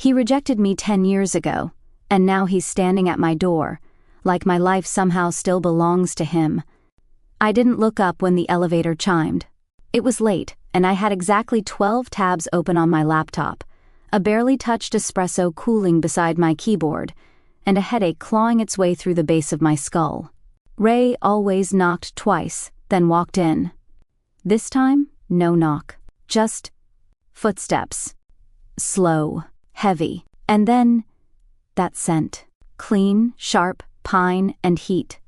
He rejected me 10 years ago, and now he's standing at my door, like my life somehow still belongs to him. I didn't look up when the elevator chimed. It was late, and I had exactly 12 tabs open on my laptop, a barely touched espresso cooling beside my keyboard, and a headache clawing its way through the base of my skull. Ray always knocked twice, then walked in. This time, no knock, just footsteps. Slow, heavy, and then that scent. Clean, sharp, pine, and heat.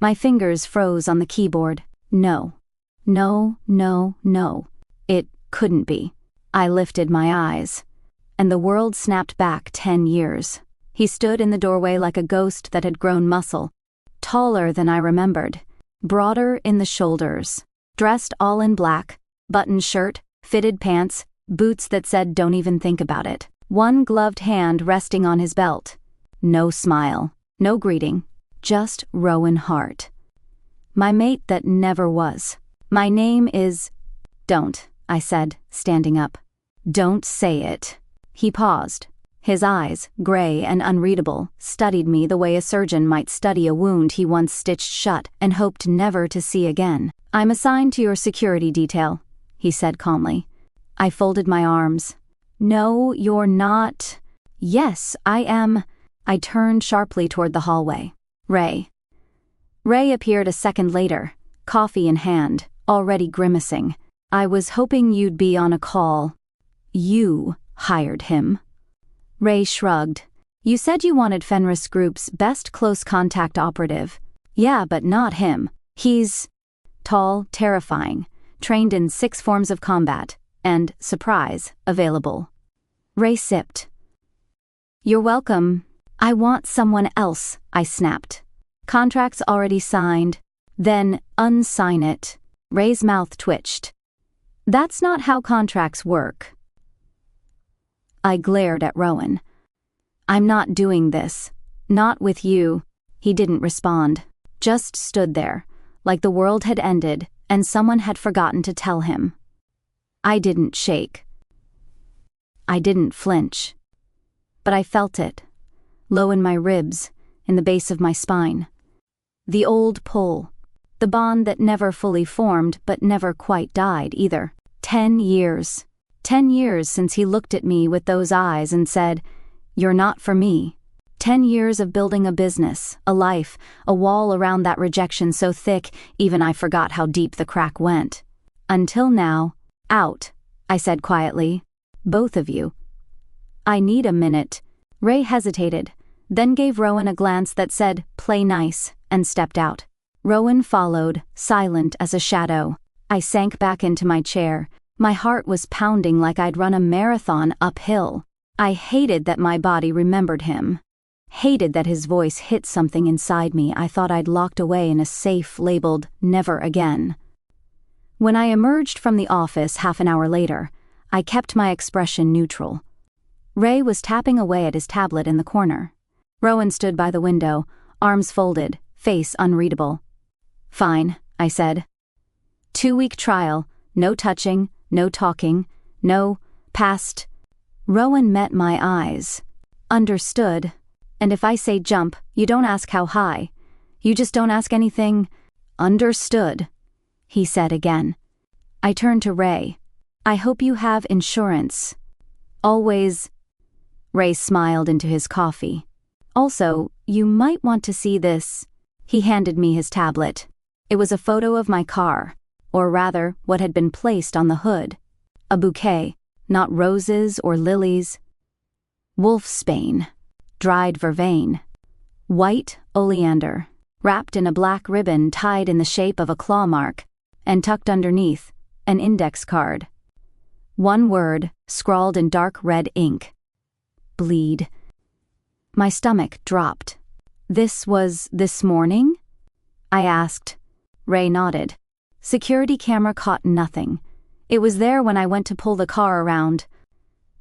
My fingers froze on the keyboard. No. No, no, no. It couldn't be. I lifted my eyes, and the world snapped back 10 years. He stood in the doorway like a ghost that had grown muscle, taller than I remembered, broader in the shoulders, dressed all in black, buttoned shirt, fitted pants, boots that said don't even think about it. One gloved hand resting on his belt. No smile, no greeting, just Rowan Hart. My mate that never was. My name is... Don't, I said, standing up. Don't say it. He paused. His eyes, gray and unreadable, studied me the way a surgeon might study a wound he once stitched shut and hoped never to see again. I'm assigned to your security detail, he said calmly. I folded my arms. No, you're not. Yes, I am. I turned sharply toward the hallway. Ray. Ray appeared a second later, coffee in hand, already grimacing. I was hoping you'd be on a call. You hired him. Ray shrugged. You said you wanted Fenris Group's best close contact operative. Yeah, but not him. He's tall, terrifying, trained in 6 forms of combat, and, surprise, available. Ray sipped. You're welcome. I want someone else, I snapped. Contract's already signed. Then unsign it. Ray's mouth twitched. That's not how contracts work. I glared at Rowan. I'm not doing this. Not with you. He didn't respond. Just stood there, like the world had ended and someone had forgotten to tell him. I didn't shake. I didn't flinch. But I felt it, low in my ribs, in the base of my spine. The old pull, the bond that never fully formed but never quite died either. 10 years. 10 years since he looked at me with those eyes and said, "You're not for me." 10 years of building a business, a life, a wall around that rejection so thick even I forgot how deep the crack went. Until now, out, I said quietly. Both of you. I need a minute. Ray hesitated, then gave Rowan a glance that said, "Play nice," and stepped out. Rowan followed, silent as a shadow. I sank back into my chair. My heart was pounding like I'd run a marathon uphill. I hated that my body remembered him. Hated that his voice hit something inside me I thought I'd locked away in a safe labeled "never again." When I emerged from the office half an hour later, I kept my expression neutral. Ray was tapping away at his tablet in the corner. Rowan stood by the window, arms folded, face unreadable. Fine, I said. 2-week trial, no touching, no talking, no past. Rowan met my eyes. Understood. And if I say jump, you don't ask how high. You just don't ask anything. Understood, he said again. I turned to Ray. I hope you have insurance. Always. Ray smiled into his coffee. Also, you might want to see this. He handed me his tablet. It was a photo of my car, or rather, what had been placed on the hood. A bouquet, not roses or lilies. Wolfsbane, dried vervain. White oleander, wrapped in a black ribbon tied in the shape of a claw mark, and tucked underneath, an index card. One word, scrawled in dark red ink. Bleed. My stomach dropped. This was this morning? I asked. Ray nodded. Security camera caught nothing. It was there when I went to pull the car around.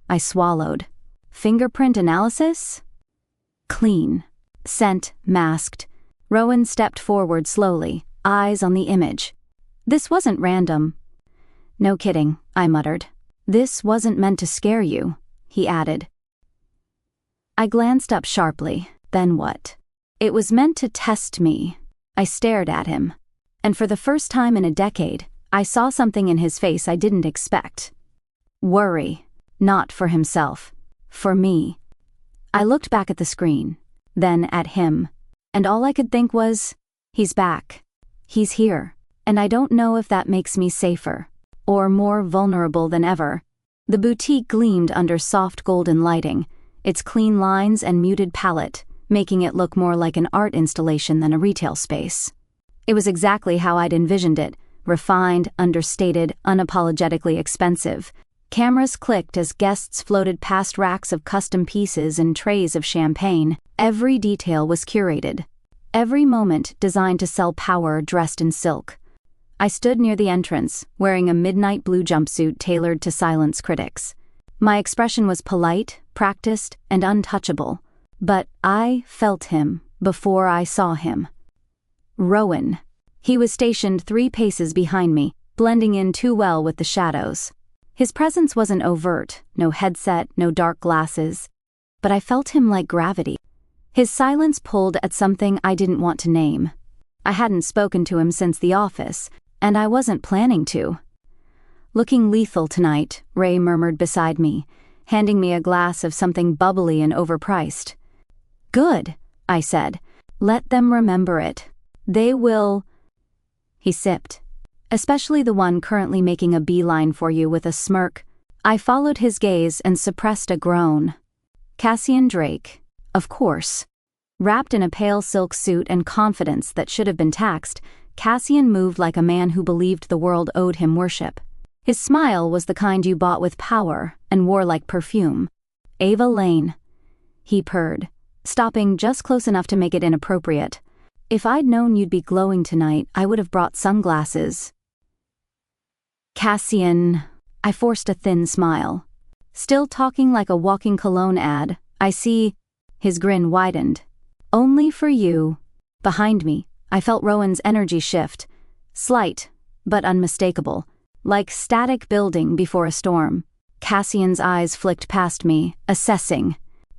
I swallowed. Fingerprint analysis? Clean. Scent masked. Rowan stepped forward slowly, eyes on the image. This wasn't random. No kidding, I muttered. This wasn't meant to scare you, he added. I glanced up sharply. Then what? It was meant to test me. I stared at him. And for the first time in a decade, I saw something in his face I didn't expect. Worry. Not for himself. For me. I looked back at the screen. Then at him. And all I could think was, he's back. He's here. And I don't know if that makes me safer. Or more vulnerable than ever. The boutique gleamed under soft golden lighting, its clean lines and muted palette, making it look more like an art installation than a retail space. It was exactly how I'd envisioned it, refined, understated, unapologetically expensive. Cameras clicked as guests floated past racks of custom pieces and trays of champagne. Every detail was curated. Every moment designed to sell power dressed in silk. I stood near the entrance, wearing a midnight blue jumpsuit tailored to silence critics. My expression was polite, practiced, and untouchable. But I felt him before I saw him. Rowan. He was stationed 3 paces behind me, blending in too well with the shadows. His presence wasn't overt, no headset, no dark glasses. But I felt him like gravity. His silence pulled at something I didn't want to name. I hadn't spoken to him since the office, and I wasn't planning to. Looking lethal tonight, Ray murmured beside me, handing me a glass of something bubbly and overpriced. Good, I said. Let them remember it. They will. He sipped. Especially the one currently making a beeline for you with a smirk. I followed his gaze and suppressed a groan. Cassian Drake, of course. Wrapped in a pale silk suit and confidence that should have been taxed, Cassian moved like a man who believed the world owed him worship. His smile was the kind you bought with power and wore like perfume. Ava Lane. He purred, stopping just close enough to make it inappropriate. If I'd known you'd be glowing tonight, I would have brought sunglasses. Cassian. I forced a thin smile. Still talking like a walking cologne ad, I see. His grin widened. Only for you. Behind me, I felt Rowan's energy shift. Slight, but unmistakable. Like static building before a storm. Cassian's eyes flicked past me, assessing.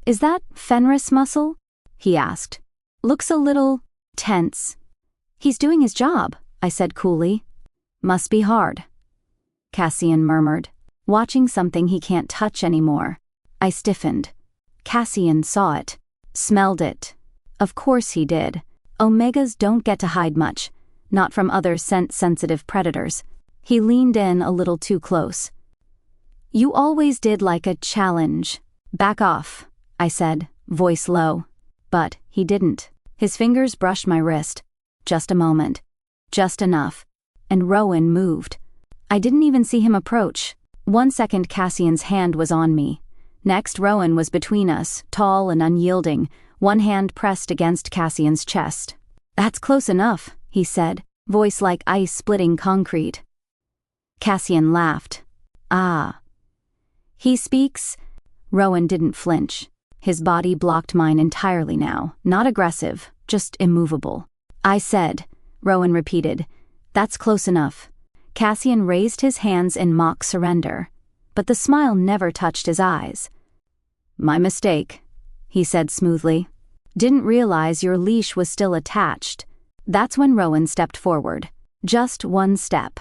Is that Fenris muscle? He asked. Looks a little tense. He's doing his job, I said coolly. Must be hard. Cassian murmured, watching something he can't touch anymore. I stiffened. Cassian saw it. Smelled it. Of course he did. Omegas don't get to hide much. Not from other scent-sensitive predators. He leaned in a little too close. You always did like a challenge. Back off, I said, voice low. But he didn't. His fingers brushed my wrist. Just a moment. Just enough. And Rowan moved. I didn't even see him approach. 1 second Cassian's hand was on me. Next Rowan was between us, tall and unyielding, one hand pressed against Cassian's chest. That's close enough, he said, voice like ice splitting concrete. Cassian laughed. Ah. He speaks. Rowan didn't flinch. His body blocked mine entirely now, not aggressive, just immovable. I said, Rowan repeated, that's close enough. Cassian raised his hands in mock surrender, but the smile never touched his eyes. My mistake, he said smoothly. Didn't realize your leash was still attached. That's when Rowan stepped forward. Just 1 step.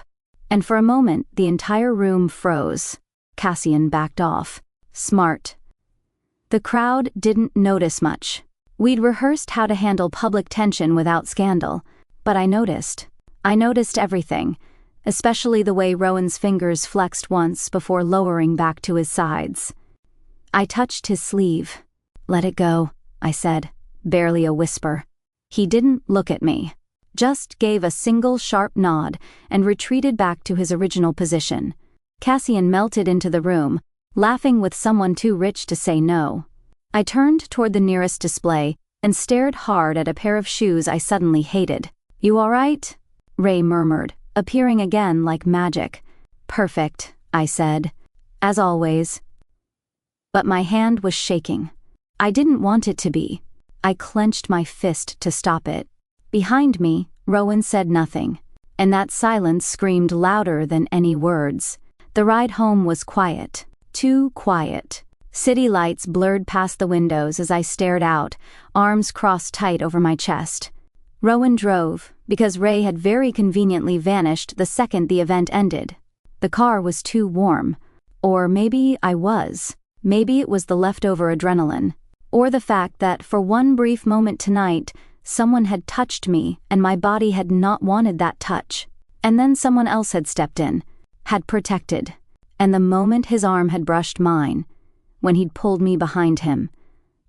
And for a moment, the entire room froze. Cassian backed off. Smart. The crowd didn't notice much. We'd rehearsed how to handle public tension without scandal, but I noticed. I noticed everything, especially the way Rowan's fingers flexed once before lowering back to his sides. I touched his sleeve. Let it go, I said, barely a whisper. He didn't look at me, just gave a single sharp nod and retreated back to his original position. Cassian melted into the room, laughing with someone too rich to say no. I turned toward the nearest display and stared hard at a pair of shoes I suddenly hated. You all right? Ray murmured, appearing again like magic. Perfect, I said. As always. But my hand was shaking. I didn't want it to be. I clenched my fist to stop it. Behind me, Rowan said nothing, and that silence screamed louder than any words. The ride home was quiet. Too quiet. City lights blurred past the windows as I stared out, arms crossed tight over my chest. Rowan drove, because Ray had very conveniently vanished the second the event ended. The car was too warm. Or maybe I was. Maybe it was the leftover adrenaline. Or the fact that for one brief moment tonight, someone had touched me and my body had not wanted that touch. And then someone else had stepped in, had protected. And the moment his arm had brushed mine, when he'd pulled me behind him,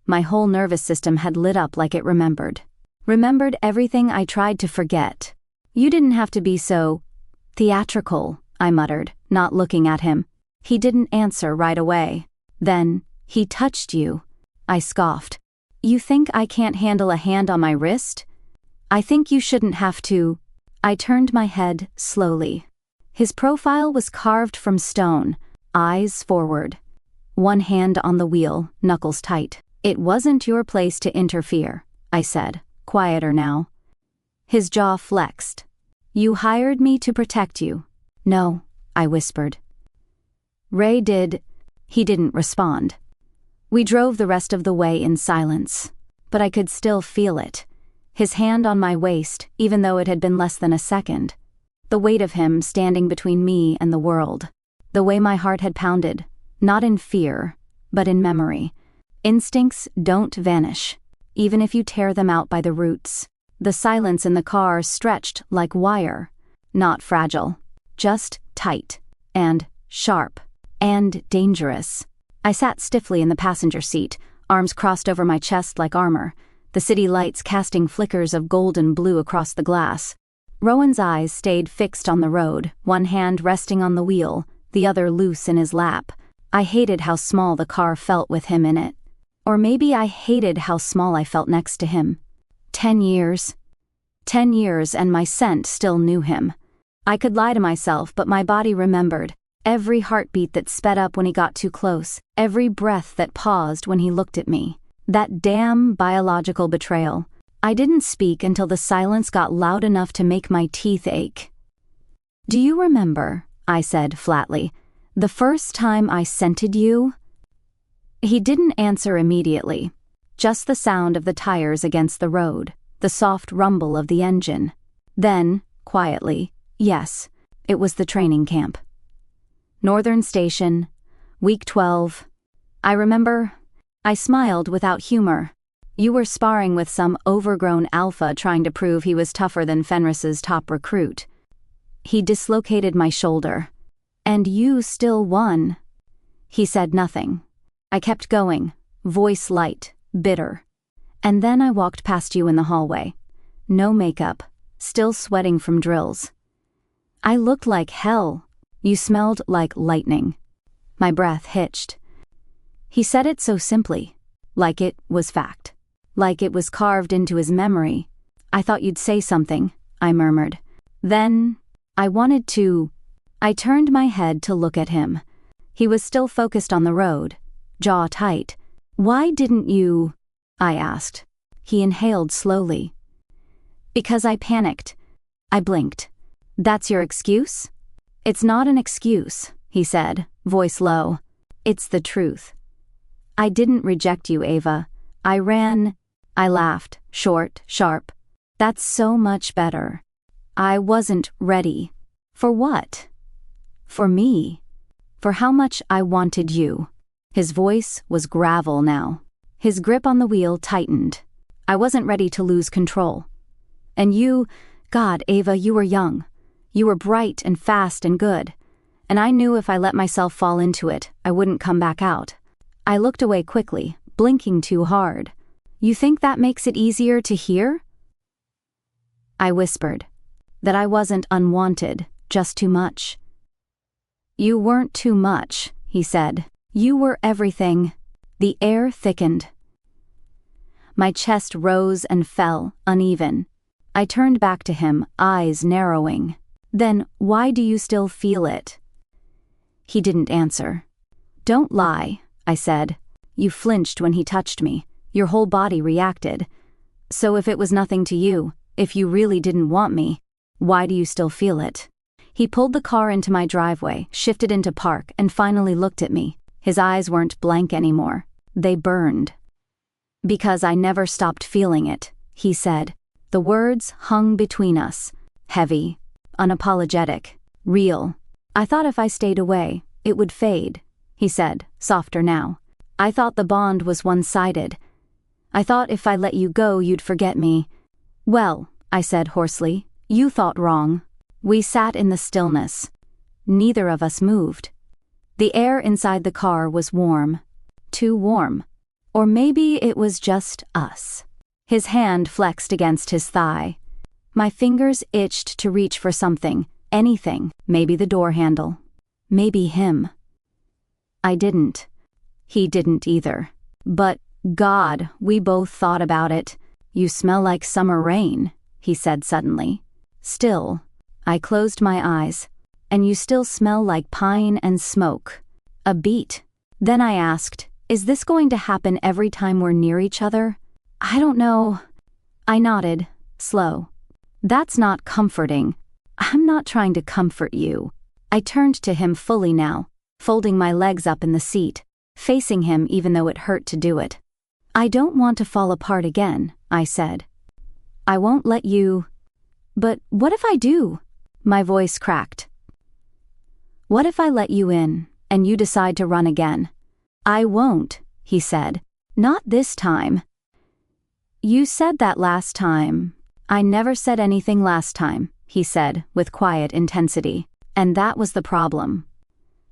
my whole nervous system had lit up like it remembered. Remembered everything I tried to forget. You didn't have to be so theatrical, I muttered, not looking at him. He didn't answer right away. Then, he touched you. I scoffed. You think I can't handle a hand on my wrist? I think you shouldn't have to. I turned my head slowly. His profile was carved from stone, eyes forward. One hand on the wheel, knuckles tight. It wasn't your place to interfere, I said, quieter now. His jaw flexed. You hired me to protect you. No, I whispered. Ray did. He didn't respond. We drove the rest of the way in silence, but I could still feel it. His hand on my waist, even though it had been less than a second. The weight of him standing between me and the world. The way my heart had pounded. Not in fear, but in memory. Instincts don't vanish, even if you tear them out by the roots. The silence in the car stretched like wire. Not fragile, just tight, and sharp, and dangerous. I sat stiffly in the passenger seat, arms crossed over my chest like armor, the city lights casting flickers of golden blue across the glass. Rowan's eyes stayed fixed on the road, one hand resting on the wheel, the other loose in his lap. I hated how small the car felt with him in it. Or maybe I hated how small I felt next to him. 10 years. 10 years and my scent still knew him. I could lie to myself, but my body remembered. Every heartbeat that sped up when he got too close. Every breath that paused when he looked at me. That damn biological betrayal. I didn't speak until the silence got loud enough to make my teeth ache. Do you remember, I said flatly, the first time I scented you? He didn't answer immediately. Just the sound of the tires against the road, the soft rumble of the engine. Then, quietly, yes, it was the training camp. Northern Station, week 12. I remember. I smiled without humor. You were sparring with some overgrown alpha trying to prove he was tougher than Fenris's top recruit. He dislocated my shoulder. And you still won. He said nothing. I kept going, voice light, bitter. And then I walked past you in the hallway. No makeup, still sweating from drills. I looked like hell. You smelled like lightning. My breath hitched. He said it so simply, like it was fact. Like it was carved into his memory. I thought you'd say something, I murmured. Then, I wanted to. I turned my head to look at him. He was still focused on the road, jaw tight. Why didn't you? I asked. He inhaled slowly. Because I panicked. I blinked. That's your excuse? It's not an excuse, he said, voice low. It's the truth. I didn't reject you, Ava. I ran. I laughed, short, sharp. That's so much better. I wasn't ready. For what? For me. For how much I wanted you. His voice was gravel now. His grip on the wheel tightened. I wasn't ready to lose control. And you, God, Ava, you were young. You were bright and fast and good. And I knew if I let myself fall into it, I wouldn't come back out. I looked away quickly, blinking too hard. You think that makes it easier to hear? I whispered. That I wasn't unwanted, just too much. You weren't too much, he said. You were everything. The air thickened. My chest rose and fell, uneven. I turned back to him, eyes narrowing. Then, why do you still feel it? He didn't answer. Don't lie, I said. You flinched when he touched me. Your whole body reacted. So if it was nothing to you, if you really didn't want me, why do you still feel it? He pulled the car into my driveway, shifted into park, and finally looked at me. His eyes weren't blank anymore. They burned. "Because I never stopped feeling it," he said. The words hung between us, heavy, unapologetic, real. "I thought if I stayed away, it would fade," he said, softer now. "I thought the bond was one-sided. I thought if I let you go, you'd forget me." "Well," I said hoarsely, "you thought wrong." We sat in the stillness. Neither of us moved. The air inside the car was warm. Too warm. Or maybe it was just us. His hand flexed against his thigh. My fingers itched to reach for something, anything, maybe the door handle. Maybe him. I didn't. He didn't either. But, God, we both thought about it. "You smell like summer rain," he said suddenly. "Still." I closed my eyes. "And you still smell like pine and smoke." A beat. Then I asked, "Is this going to happen every time we're near each other?" "I don't know." I nodded, slow. "That's not comforting. I'm not trying to comfort you." I turned to him fully now, folding my legs up in the seat, facing him even though it hurt to do it. "I don't want to fall apart again," I said. "I won't let you." "But what if I do?" My voice cracked. "What if I let you in, and you decide to run again?" "I won't," he said. "Not this time." "You said that last time." "I never said anything last time," he said with quiet intensity. And that was the problem.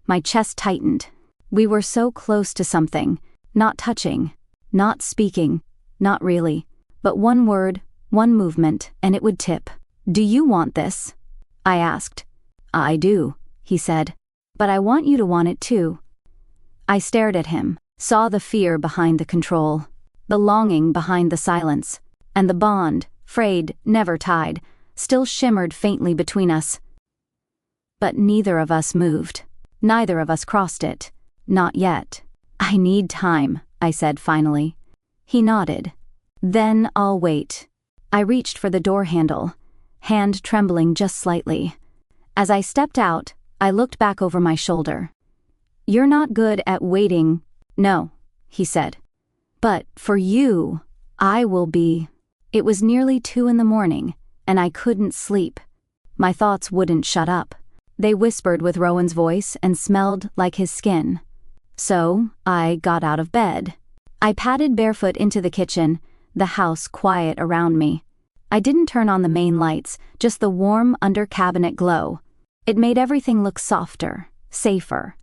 My chest tightened. We were so close to something, not touching, not speaking, not really, but one word, one movement, and it would tip. "Do you want this?" I asked. "I do," he said. "But I want you to want it too." I stared at him, saw the fear behind the control, the longing behind the silence, and the bond, frayed, never tied, still shimmered faintly between us. But neither of us moved. Neither of us crossed it. Not yet. "I need time," I said finally. He nodded. "Then I'll wait." I reached for the door handle, hand trembling just slightly. As I stepped out, I looked back over my shoulder. "You're not good at waiting." "No," he said. "But for you, I will be." It was nearly 2 a.m, and I couldn't sleep. My thoughts wouldn't shut up. They whispered with Rowan's voice and smelled like his skin. So, I got out of bed. I padded barefoot into the kitchen, the house quiet around me. I didn't turn on the main lights, just the warm under-cabinet glow. It made everything look softer, safer.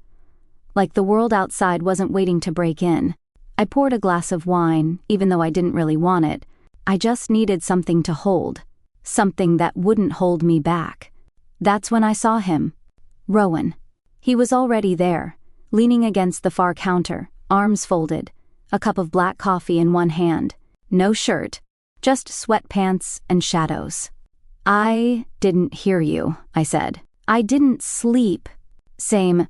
Like the world outside wasn't waiting to break in. I poured a glass of wine, even though I didn't really want it. I just needed something to hold. Something that wouldn't hold me back. That's when I saw him. Rowan. He was already there, leaning against the far counter, arms folded, a cup of black coffee in one hand. No shirt, just sweatpants and shadows. "I didn't hear you," I said. "I didn't sleep." "Same."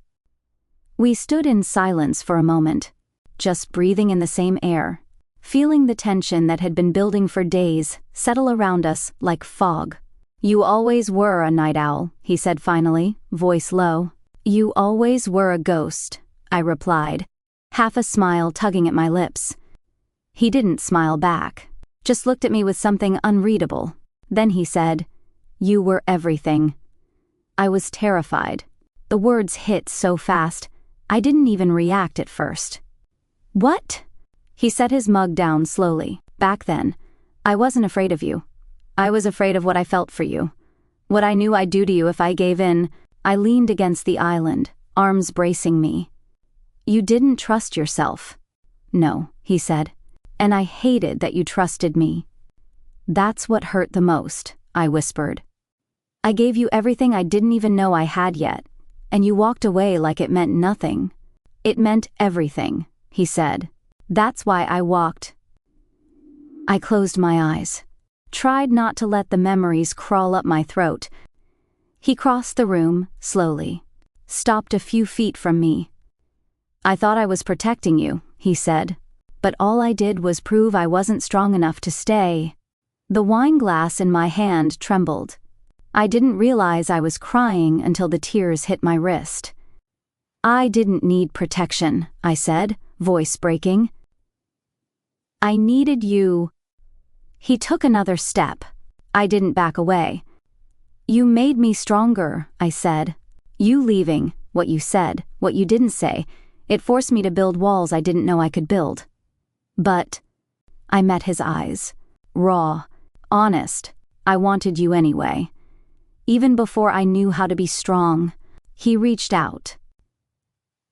We stood in silence for a moment, just breathing in the same air, feeling the tension that had been building for days settle around us like fog. "You always were a night owl," he said finally, voice low. "You always were a ghost," I replied, half a smile tugging at my lips. He didn't smile back, just looked at me with something unreadable. Then he said, "You were everything." I was terrified. The words hit so fast, I didn't even react at first. "What?" He set his mug down slowly. "Back then, I wasn't afraid of you. I was afraid of what I felt for you. What I knew I'd do to you if I gave in." I leaned against the island, arms bracing me. "You didn't trust yourself." "No," he said. "And I hated that you trusted me." "That's what hurt the most," I whispered. "I gave you everything I didn't even know I had yet, and you walked away like it meant nothing." "It meant everything," he said. "That's why I walked." I closed my eyes, tried not to let the memories crawl up my throat. He crossed the room, slowly, stopped a few feet from me. "I thought I was protecting you," he said, "but all I did was prove I wasn't strong enough to stay." The wine glass in my hand trembled. I didn't realize I was crying until the tears hit my wrist. I didn't need protection, I said, voice breaking. I needed you. He took another step. I didn't back away. You made me stronger, I said. You leaving, what you said, what you didn't say, it forced me to build walls I didn't know I could build. But I met his eyes. Raw, honest. I wanted you anyway. Even before I knew how to be strong, he reached out.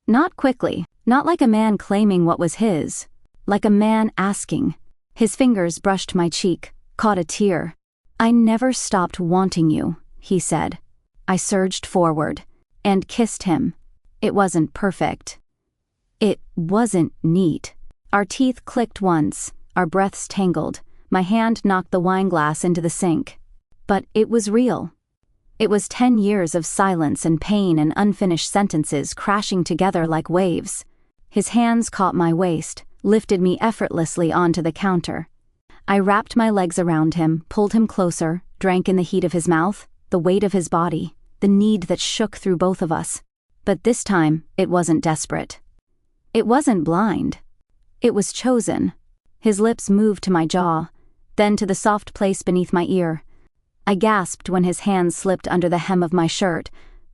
Not quickly, not like a man claiming what was his, like a man asking. His fingers brushed my cheek, caught a tear. I never stopped wanting you, he said. I surged forward and kissed him. It wasn't perfect. It wasn't neat. Our teeth clicked once, our breaths tangled. My hand knocked the wine glass into the sink. But it was real. It was 10 years of silence and pain and unfinished sentences crashing together like waves. His hands caught my waist, lifted me effortlessly onto the counter. I wrapped my legs around him, pulled him closer, drank in the heat of his mouth, the weight of his body, the need that shook through both of us. But this time, it wasn't desperate. It wasn't blind. It was chosen. His lips moved to my jaw, then to the soft place beneath my ear. I gasped when his hands slipped under the hem of my shirt,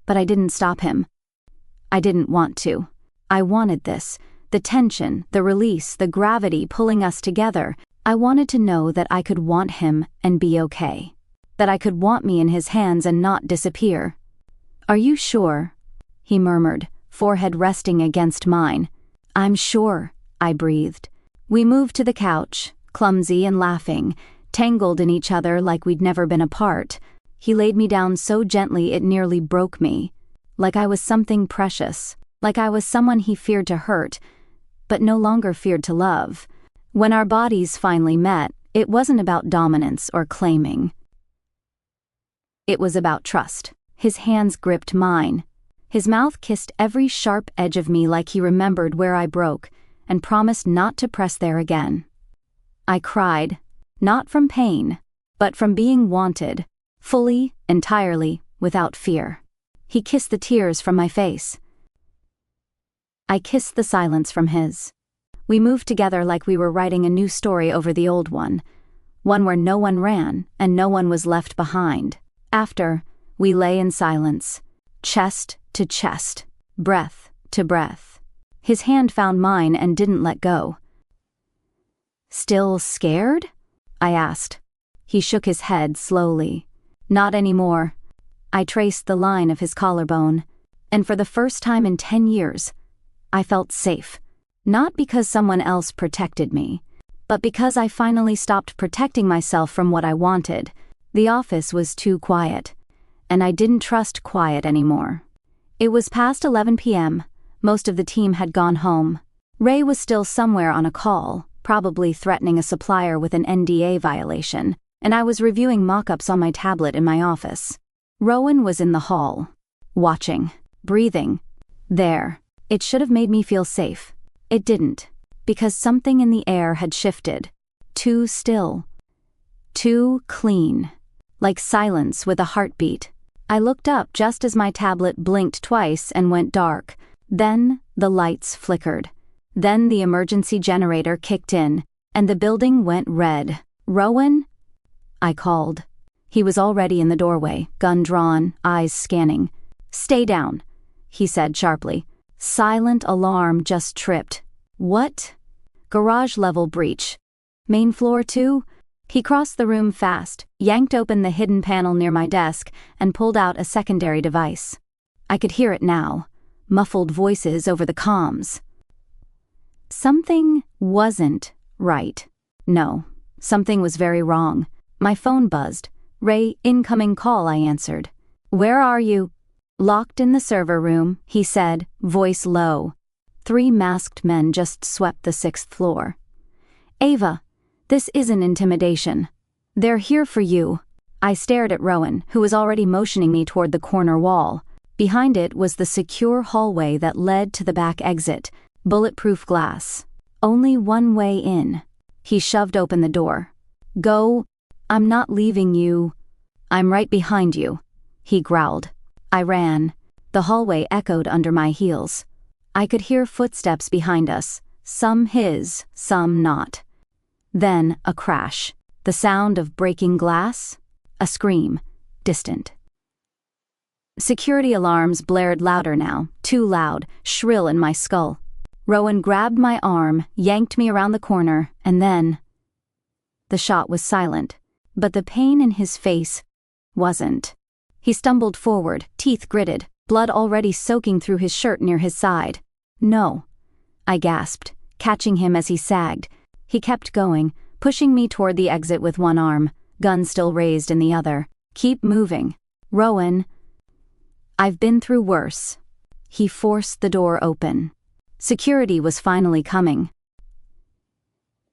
but I didn't stop him. I didn't want to. I wanted this, the tension, the release, the gravity pulling us together. I wanted to know that I could want him and be okay. That I could want me in his hands and not disappear. Are you sure? He murmured, forehead resting against mine. I'm sure, I breathed. We moved to the couch, clumsy and laughing, tangled in each other like we'd never been apart. He laid me down so gently it nearly broke me. Like I was something precious, like I was someone he feared to hurt, but no longer feared to love. When our bodies finally met, it wasn't about dominance or claiming. It was about trust. His hands gripped mine. His mouth kissed every sharp edge of me like he remembered where I broke, and promised not to press there again. I cried, not from pain, but from being wanted, fully, entirely, without fear. He kissed the tears from my face. I kissed the silence from his. We moved together like we were writing a new story over the old one where no one ran and no one was left behind. After, we lay in silence, chest to chest, breath to breath. His hand found mine and didn't let go. Still scared? I asked. He shook his head slowly. Not anymore. I traced the line of his collarbone, and for the first time in 10 years, I felt safe. Not because someone else protected me, but because I finally stopped protecting myself from what I wanted. The office was too quiet, and I didn't trust quiet anymore. It was past 11 p.m. Most of the team had gone home. Ray was still somewhere on a call, probably threatening a supplier with an NDA violation, and I was reviewing mock-ups on my tablet in my office. Rowan was in the hall, watching, breathing. There. It should have made me feel safe. It didn't, because something in the air had shifted. Too still. Too clean. Like silence with a heartbeat. I looked up just as my tablet blinked twice and went dark. Then the lights flickered. Then the emergency generator kicked in, and the building went red. Rowan? I called. He was already in the doorway, gun drawn, eyes scanning. Stay down, he said sharply. Silent alarm just tripped. What? Garage level breach. Main floor too? He crossed the room fast, yanked open the hidden panel near my desk, and pulled out a secondary device. I could hear it now. Muffled voices over the comms. Something wasn't right. No, something was very wrong. My phone buzzed. Ray, incoming call, I answered. Where are you? Locked in the server room, he said, voice low. 3 masked men just swept the 6th floor. Ava, this isn't intimidation. They're here for you. I stared at Rowan, who was already motioning me toward the corner wall. Behind it was the secure hallway that led to the back exit. Bulletproof glass. Only one way in. He shoved open the door. Go. I'm not leaving you. I'm right behind you, he growled. I ran. The hallway echoed under my heels. I could hear footsteps behind us, some his, some not. Then a crash, the sound of breaking glass, a scream, distant. Security alarms blared louder now, too loud, shrill in my skull. Rowan grabbed my arm, yanked me around the corner, and then... The shot was silent, but the pain in his face wasn't. He stumbled forward, teeth gritted, blood already soaking through his shirt near his side. "No," I gasped, catching him as he sagged. He kept going, pushing me toward the exit with one arm, gun still raised in the other. "Keep moving. Rowan." "I've been through worse." He forced the door open. Security was finally coming.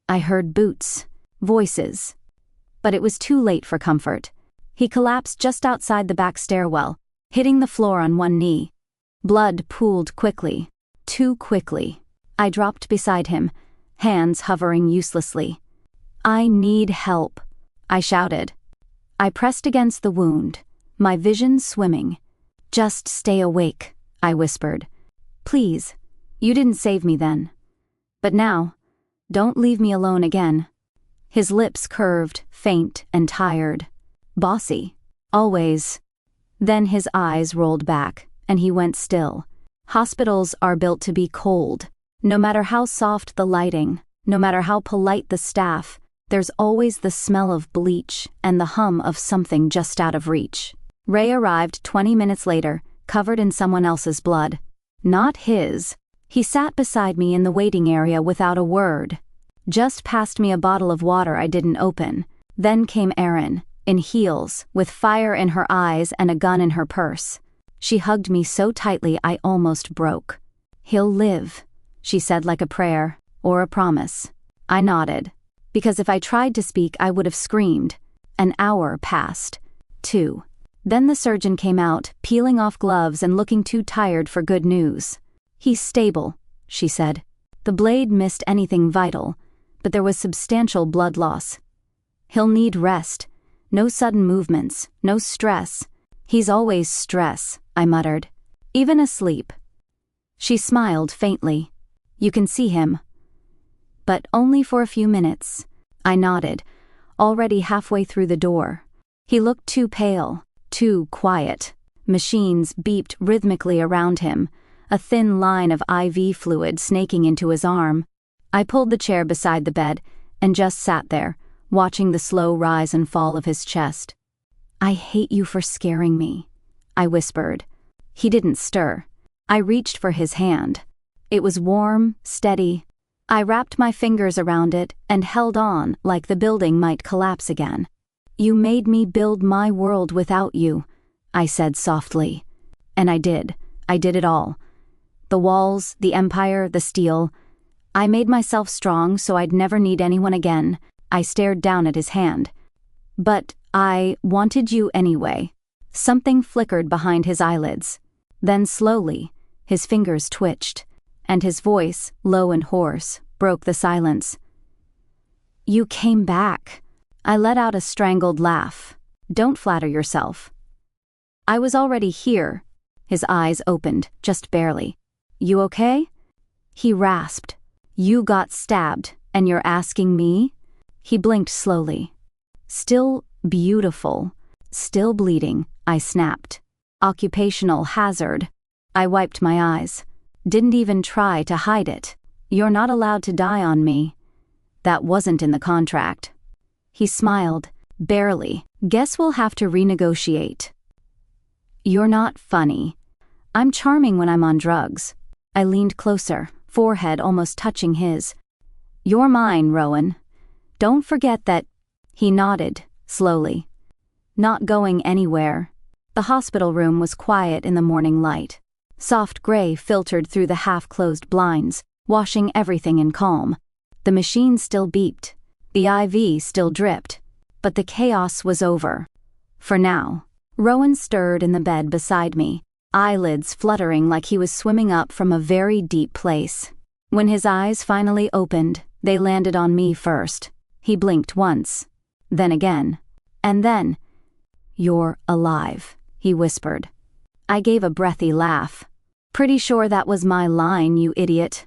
I heard boots, voices. But it was too late for comfort. He collapsed just outside the back stairwell, hitting the floor on one knee. Blood pooled quickly, too quickly. I dropped beside him, hands hovering uselessly. "I need help," I shouted. I pressed against the wound, my vision swimming. "Just stay awake," I whispered. "Please, you didn't save me then. But now, don't leave me alone again." His lips curved, faint and tired. Bossy. Always. Then his eyes rolled back, and he went still. Hospitals are built to be cold. No matter how soft the lighting, no matter how polite the staff, there's always the smell of bleach and the hum of something just out of reach. Ray arrived 20 minutes later, covered in someone else's blood. Not his. He sat beside me in the waiting area without a word. Just passed me a bottle of water I didn't open. Then came Erin, in heels, with fire in her eyes and a gun in her purse. She hugged me so tightly I almost broke. "He'll live," she said like a prayer, or a promise. I nodded, because if I tried to speak I would have screamed. An hour passed. 2. Then the surgeon came out, peeling off gloves and looking too tired for good news. "He's stable," she said. The blade missed anything vital, but there was substantial blood loss. "He'll need rest. No sudden movements, no stress." "He's always stress," I muttered. "Even asleep." She smiled faintly. "You can see him." "But only for a few minutes." I nodded, already halfway through the door. He looked too pale, too quiet. Machines beeped rhythmically around him, a thin line of IV fluid snaking into his arm. I pulled the chair beside the bed and just sat there, watching the slow rise and fall of his chest. "I hate you for scaring me," I whispered. He didn't stir. I reached for his hand. It was warm, steady. I wrapped my fingers around it and held on like the building might collapse again. "You made me build my world without you," I said softly. And I did. I did it all. The walls, the empire, the steel. I made myself strong so I'd never need anyone again. I stared down at his hand. "But I wanted you anyway." Something flickered behind his eyelids. Then slowly, his fingers twitched, and his voice, low and hoarse, broke the silence. "You came back." I let out a strangled laugh. "Don't flatter yourself." I was already here. His eyes opened, just barely. "You okay?" He rasped. "You got stabbed, and you're asking me?" He blinked slowly. "Still beautiful. Still bleeding," I snapped. "Occupational hazard." I wiped my eyes. "Didn't even try to hide it. You're not allowed to die on me." "That wasn't in the contract." He smiled, barely. "Guess we'll have to renegotiate." "You're not funny." "I'm charming when I'm on drugs." I leaned closer, forehead almost touching his. "You're mine, Rowan. Don't forget that." He nodded, slowly. "Not going anywhere." The hospital room was quiet in the morning light. Soft gray filtered through the half-closed blinds, washing everything in calm. The machine still beeped. The IV still dripped. But the chaos was over. For now. Rowan stirred in the bed beside me, eyelids fluttering like he was swimming up from a very deep place. When his eyes finally opened, they landed on me first. He blinked once. Then again. And then, "You're alive," he whispered. I gave a breathy laugh. Pretty sure that was my line, you idiot.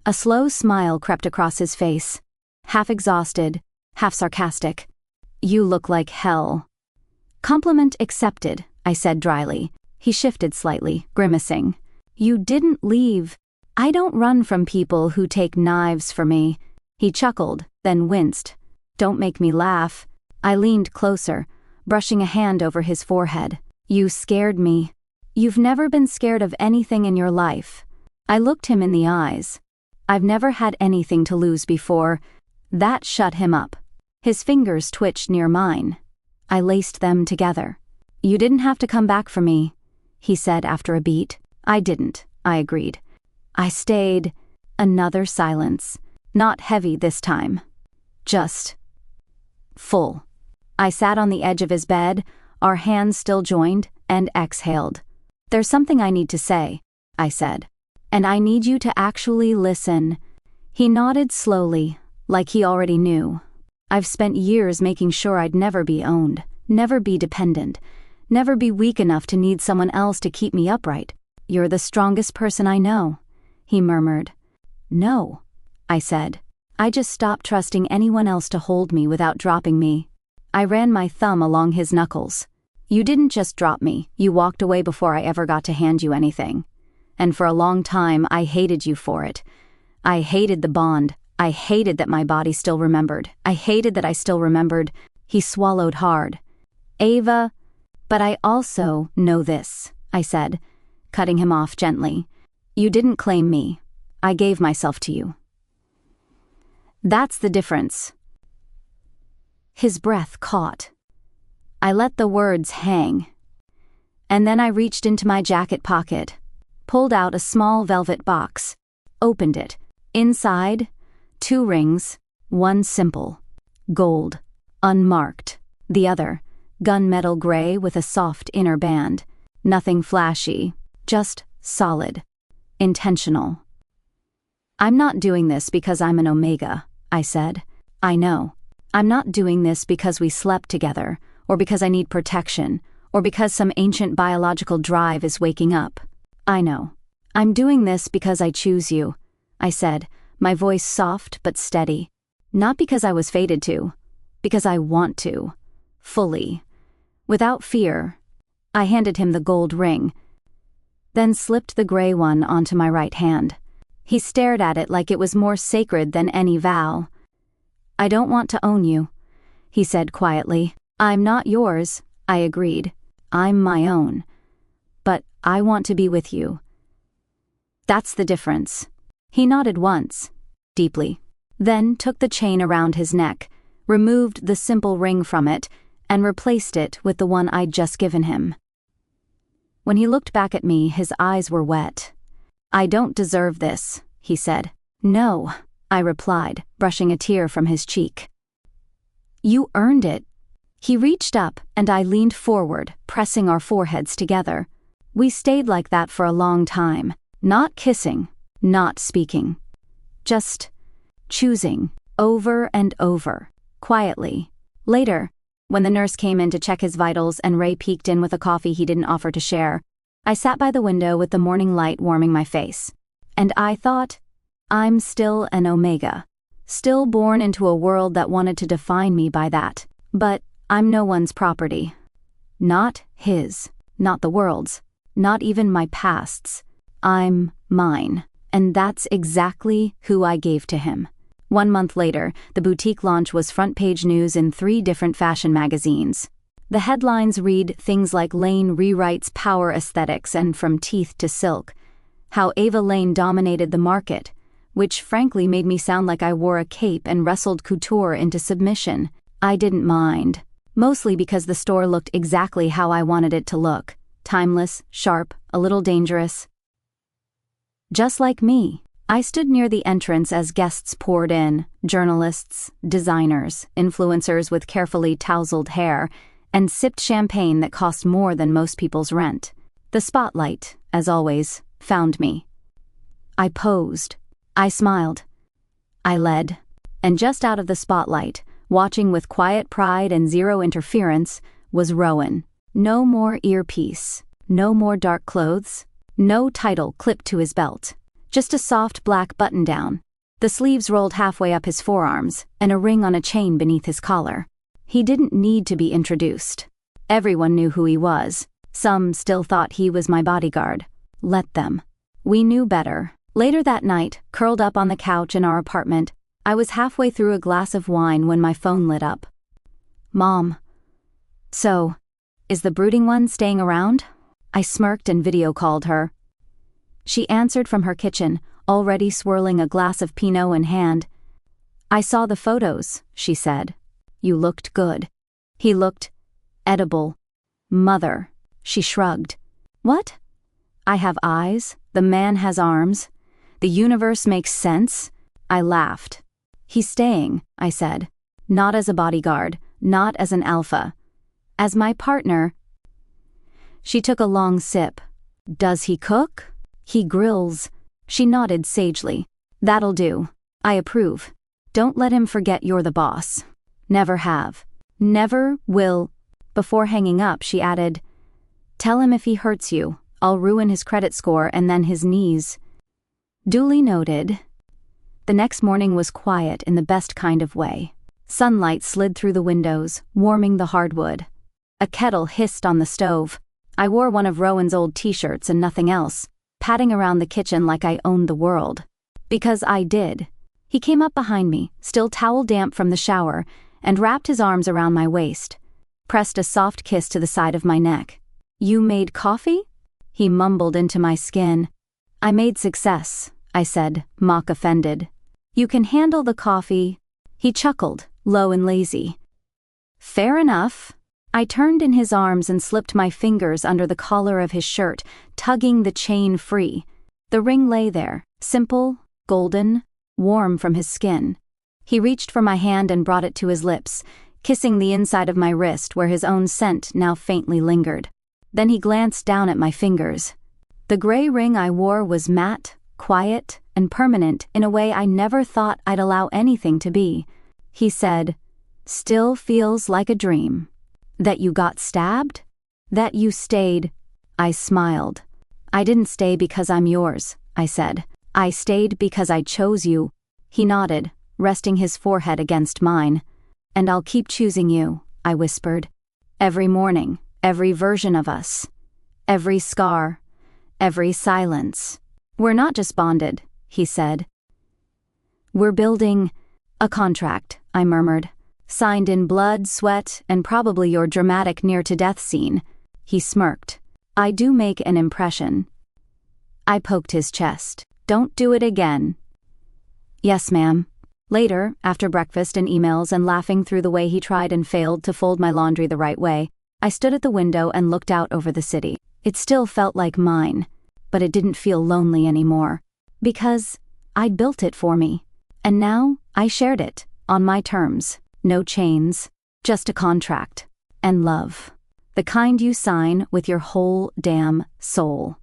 A slow smile crept across his face, half exhausted, half sarcastic. You look like hell. Compliment accepted, I said dryly. He shifted slightly, grimacing. You didn't leave. I don't run from people who take knives for me. He chuckled, then winced. Don't make me laugh. I leaned closer, brushing a hand over his forehead. You scared me. You've never been scared of anything in your life. I looked him in the eyes. I've never had anything to lose before. That shut him up. His fingers twitched near mine. I laced them together. You didn't have to come back for me, he said after a beat. I didn't, I agreed. I stayed. Another silence. Not heavy this time. Just full. I sat on the edge of his bed, our hands still joined, and exhaled. There's something I need to say, I said. And I need you to actually listen. He nodded slowly, like he already knew. I've spent years making sure I'd never be owned, never be dependent, never be weak enough to need someone else to keep me upright. You're the strongest person I know, he murmured. No, I said. I just stopped trusting anyone else to hold me without dropping me. I ran my thumb along his knuckles. You didn't just drop me, you walked away before I ever got to hand you anything. And for a long time, I hated you for it. I hated the bond. I hated that my body still remembered. I hated that I still remembered. He swallowed hard. Ava, but I also know this, I said, cutting him off gently. You didn't claim me. I gave myself to you. That's the difference. His breath caught. I let the words hang. And then I reached into my jacket pocket, pulled out a small velvet box, opened it. Inside, 2 rings, one simple, gold, unmarked. The other, gunmetal gray with a soft inner band. Nothing flashy, just solid, intentional. I'm not doing this because I'm an Omega, I said. I know. I'm not doing this because we slept together, or because I need protection, or because some ancient biological drive is waking up. I know. I'm doing this because I choose you, I said, my voice soft but steady. Not because I was fated to, because I want to. Fully. Without fear. I handed him the gold ring, then slipped the gray one onto my right hand. He stared at it like it was more sacred than any vow. I don't want to own you, he said quietly. I'm not yours, I agreed. I'm my own. But I want to be with you. That's the difference. He nodded once, deeply, then took the chain around his neck, removed the simple ring from it, and replaced it with the one I'd just given him. When he looked back at me, his eyes were wet. I don't deserve this, he said. No, I replied, brushing a tear from his cheek. You earned it. He reached up, and I leaned forward, pressing our foreheads together. We stayed like that for a long time, not kissing, not speaking. Just choosing, over and over, quietly. Later, when the nurse came in to check his vitals and Ray peeked in with a coffee he didn't offer to share, I sat by the window with the morning light warming my face. And I thought, I'm still an Omega. Still born into a world that wanted to define me by that. But I'm no one's property. Not his, not the world's, not even my past's. I'm mine. And that's exactly who I gave to him. 1 month later, the boutique launch was front-page news in 3 different fashion magazines. The headlines read things like Lane rewrites power aesthetics and From Teeth to Silk, how Ava Lane dominated the market, which frankly made me sound like I wore a cape and wrestled couture into submission. I didn't mind, mostly because the store looked exactly how I wanted it to look. Timeless, sharp, a little dangerous. Just like me, I stood near the entrance as guests poured in, journalists, designers, influencers with carefully tousled hair, and sipped champagne that cost more than most people's rent. The spotlight, as always, found me. I posed. I smiled. I led. And just out of the spotlight, watching with quiet pride and zero interference, was Rowan. No more earpiece. No more dark clothes. No title clipped to his belt. Just a soft black button-down. The sleeves rolled halfway up his forearms, and a ring on a chain beneath his collar. He didn't need to be introduced. Everyone knew who he was. Some still thought he was my bodyguard. Let them. We knew better. Later that night, curled up on the couch in our apartment, I was halfway through a glass of wine when my phone lit up. Mom. So, is the brooding one staying around? I smirked and video called her. She answered from her kitchen, already swirling a glass of Pinot in hand. I saw the photos, she said. You looked good. He looked edible. Mother. She shrugged. What? I have eyes. The man has arms. The universe makes sense. I laughed. He's staying, I said. Not as a bodyguard, not as an alpha. As my partner. She took a long sip. Does he cook? He grills. She nodded sagely. That'll do. I approve. Don't let him forget you're the boss. Never have. Never will. Before hanging up, she added, Tell him if he hurts you, I'll ruin his credit score and then his knees. Duly noted. The next morning was quiet in the best kind of way. Sunlight slid through the windows, warming the hardwood. A kettle hissed on the stove. I wore one of Rowan's old t-shirts and nothing else, padding around the kitchen like I owned the world. Because I did. He came up behind me, still towel damp from the shower, and wrapped his arms around my waist. Pressed a soft kiss to the side of my neck. You made coffee? He mumbled into my skin. I made success, I said, mock offended. You can handle the coffee. He chuckled, low and lazy. Fair enough. I turned in his arms and slipped my fingers under the collar of his shirt, tugging the chain free. The ring lay there, simple, golden, warm from his skin. He reached for my hand and brought it to his lips, kissing the inside of my wrist where his own scent now faintly lingered. Then he glanced down at my fingers. The gray ring I wore was matte, quiet, and permanent in a way I never thought I'd allow anything to be. He said, Still feels like a dream. That you got stabbed? That you stayed? I smiled. I didn't stay because I'm yours, I said. I stayed because I chose you. He nodded, resting his forehead against mine. And I'll keep choosing you, I whispered. Every morning, every version of us. Every scar. Every silence. We're not just bonded, he said. We're building a contract, I murmured. Signed in blood, sweat, and probably your dramatic near-to-death scene. He smirked. I do make an impression. I poked his chest. Don't do it again. Yes, ma'am. Later, after breakfast and emails and laughing through the way he tried and failed to fold my laundry the right way, I stood at the window and looked out over the city. It still felt like mine, but it didn't feel lonely anymore. Because I'd built it for me. And now I shared it, on my terms. No chains, just a contract. And love. The kind you sign with your whole damn soul.